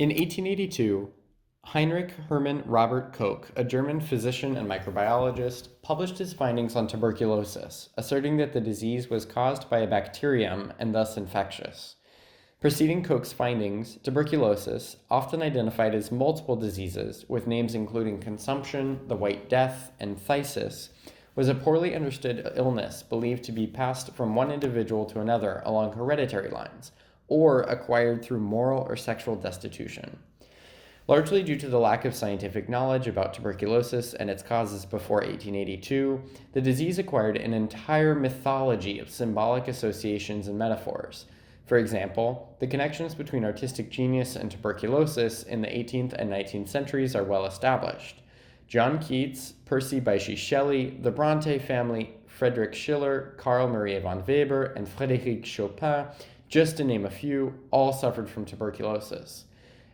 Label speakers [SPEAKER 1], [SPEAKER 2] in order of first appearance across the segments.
[SPEAKER 1] In 1882, Heinrich Hermann Robert Koch, a German physician and microbiologist, published his findings on tuberculosis, asserting that the disease was caused by a bacterium and thus infectious. Preceding Koch's findings, tuberculosis, often identified as multiple diseases with names including consumption, the White Death, and phthisis, was a poorly understood illness believed to be passed from one individual to another along hereditary lines, or acquired through moral or sexual destitution. Largely due to the lack of scientific knowledge about tuberculosis and its causes before 1882, the disease acquired an entire mythology of symbolic associations and metaphors. For example, the connections between artistic genius and tuberculosis in the 18th and 19th centuries are well established. John Keats, Percy Bysshe Shelley, the Bronte family, Friedrich Schiller, Carl Maria von Weber, and Frédéric Chopin, just to name a few, all suffered from tuberculosis.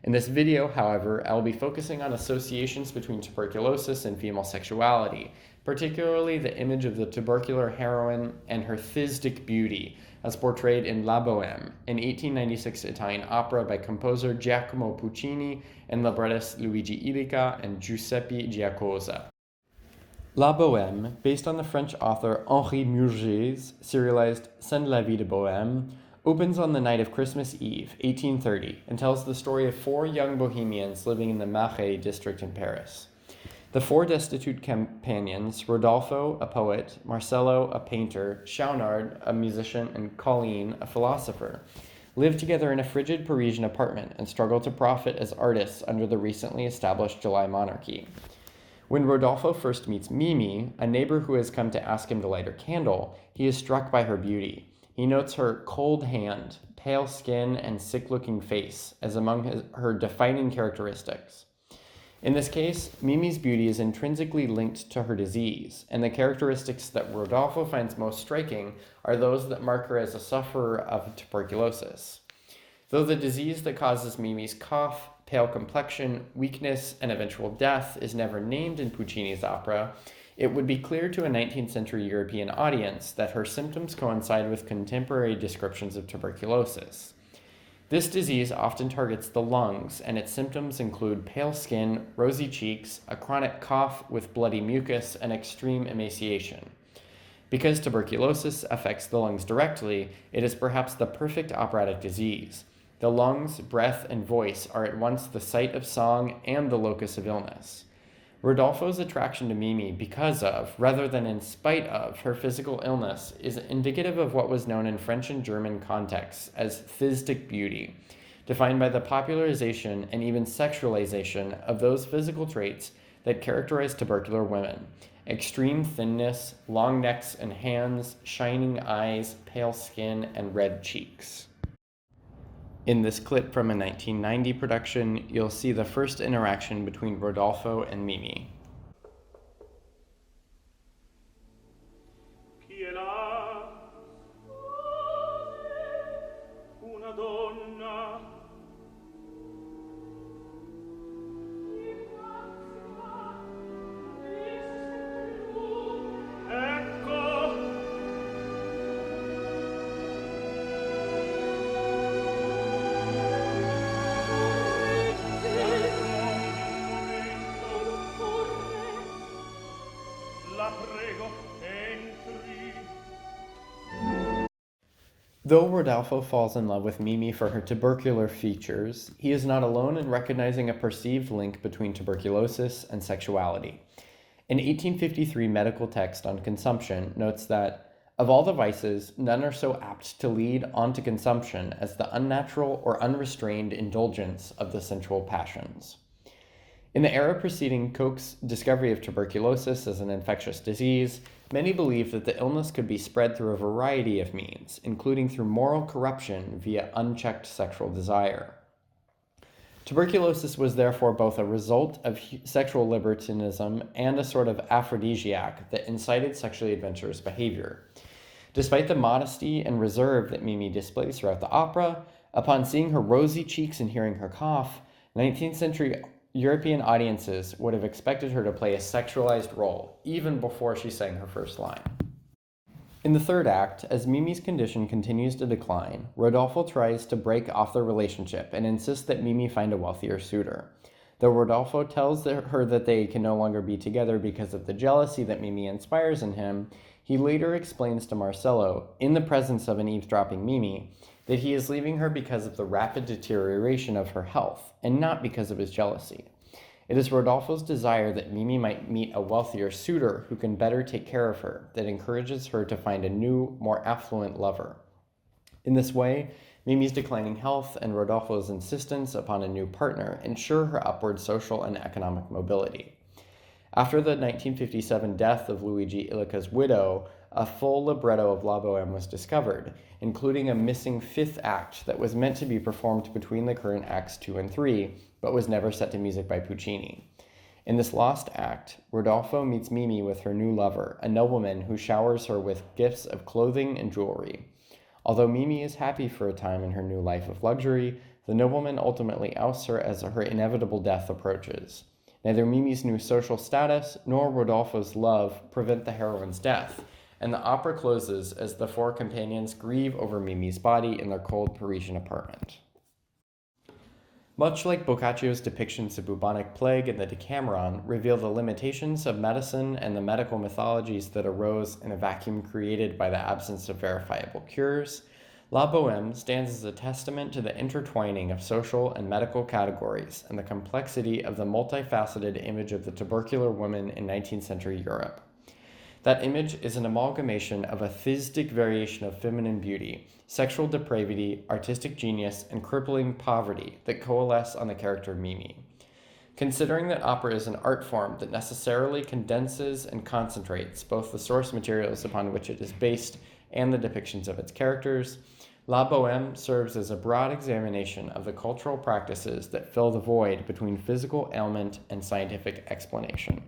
[SPEAKER 1] In this video, however, I will be focusing on associations between tuberculosis and female sexuality, particularly the image of the tubercular heroine and her Phthisic beauty, as portrayed in La Bohème, an 1896 Italian opera by composer Giacomo Puccini and librettist Luigi Illica and Giuseppe Giacosa. La Bohème, based on the French author Henri Murger's serialized Scènes la vie de Bohème, opens on the night of Christmas Eve, 1830, and tells the story of four young bohemians living in the Marais district in Paris. The four destitute companions, Rodolfo, a poet, Marcello, a painter, Schaunard, a musician, and Colline, a philosopher, live together in a frigid Parisian apartment and struggle to profit as artists under the recently established July monarchy. When Rodolfo first meets Mimi, a neighbor who has come to ask him to light her candle, he is struck by her beauty. He notes her cold hand, pale skin, and sick-looking face as among her defining characteristics. In this case, Mimi's beauty is intrinsically linked to her disease, and the characteristics that Rodolfo finds most striking are those that mark her as a sufferer of tuberculosis. Though the disease that causes Mimi's cough, pale complexion, weakness, and eventual death is never named in Puccini's opera, it would be clear to a 19th century European audience that her symptoms coincide with contemporary descriptions of tuberculosis. This disease often targets the lungs, and its symptoms include pale skin, rosy cheeks, a chronic cough with bloody mucus, and extreme emaciation. Because tuberculosis affects the lungs directly, it is perhaps the perfect operatic disease. The lungs, breath, and voice are at once the site of song and the locus of illness. Rodolfo's attraction to Mimi because of, rather than in spite of, her physical illness is indicative of what was known in French and German contexts as Phthisic beauty, defined by the popularization and even sexualization of those physical traits that characterize tubercular women: extreme thinness, long necks and hands, shining eyes, pale skin, and red cheeks. In this clip from a 1990 production, you'll see the first interaction between Rodolfo and Mimi.
[SPEAKER 2] Chi è là? Una donna. Ecco. La prego, entri.
[SPEAKER 1] Though Rodolfo falls in love with Mimi for her tubercular features, he is not alone in recognizing a perceived link between tuberculosis and sexuality. An 1853 medical text on consumption notes that, of all the vices, none are so apt to lead on to consumption as the unnatural or unrestrained indulgence of the sensual passions. In the era preceding Koch's discovery of tuberculosis as an infectious disease, many believed that the illness could be spread through a variety of means, including through moral corruption via unchecked sexual desire. Tuberculosis was therefore both a result of sexual libertinism and a sort of aphrodisiac that incited sexually adventurous behavior. Despite the modesty and reserve that Mimi displays throughout the opera, upon seeing her rosy cheeks and hearing her cough, 19th century European audiences would have expected her to play a sexualized role, even before she sang her first line. In the third act, as Mimi's condition continues to decline, Rodolfo tries to break off their relationship and insists that Mimi find a wealthier suitor. Though Rodolfo tells her that they can no longer be together because of the jealousy that Mimi inspires in him, he later explains to Marcello, in the presence of an eavesdropping Mimi, that he is leaving her because of the rapid deterioration of her health, and not because of his jealousy. It is Rodolfo's desire that Mimi might meet a wealthier suitor who can better take care of her that encourages her to find a new, more affluent lover. In this way, Mimi's declining health and Rodolfo's insistence upon a new partner ensure her upward social and economic mobility. After the 1957 death of Luigi Illica's widow, a full libretto of La Bohème was discovered, including a missing fifth act that was meant to be performed between the current acts 2 and 3, but was never set to music by Puccini. In this lost act, Rodolfo meets Mimi with her new lover, a nobleman who showers her with gifts of clothing and jewelry. Although Mimi is happy for a time in her new life of luxury, the nobleman ultimately ousts her as her inevitable death approaches. Neither Mimi's new social status nor Rodolfo's love prevent the heroine's death, and the opera closes as the four companions grieve over Mimi's body in their cold Parisian apartment. Much like Boccaccio's depictions of bubonic plague in the Decameron reveal the limitations of medicine and the medical mythologies that arose in a vacuum created by the absence of verifiable cures, La Bohème stands as a testament to the intertwining of social and medical categories and the complexity of the multifaceted image of the tubercular woman in 19th century Europe. That image is an amalgamation of a phthisic variation of feminine beauty, sexual depravity, artistic genius, and crippling poverty that coalesce on the character of Mimi. Considering that opera is an art form that necessarily condenses and concentrates both the source materials upon which it is based and the depictions of its characters, La Bohème serves as a broad examination of the cultural practices that fill the void between physical ailment and scientific explanation.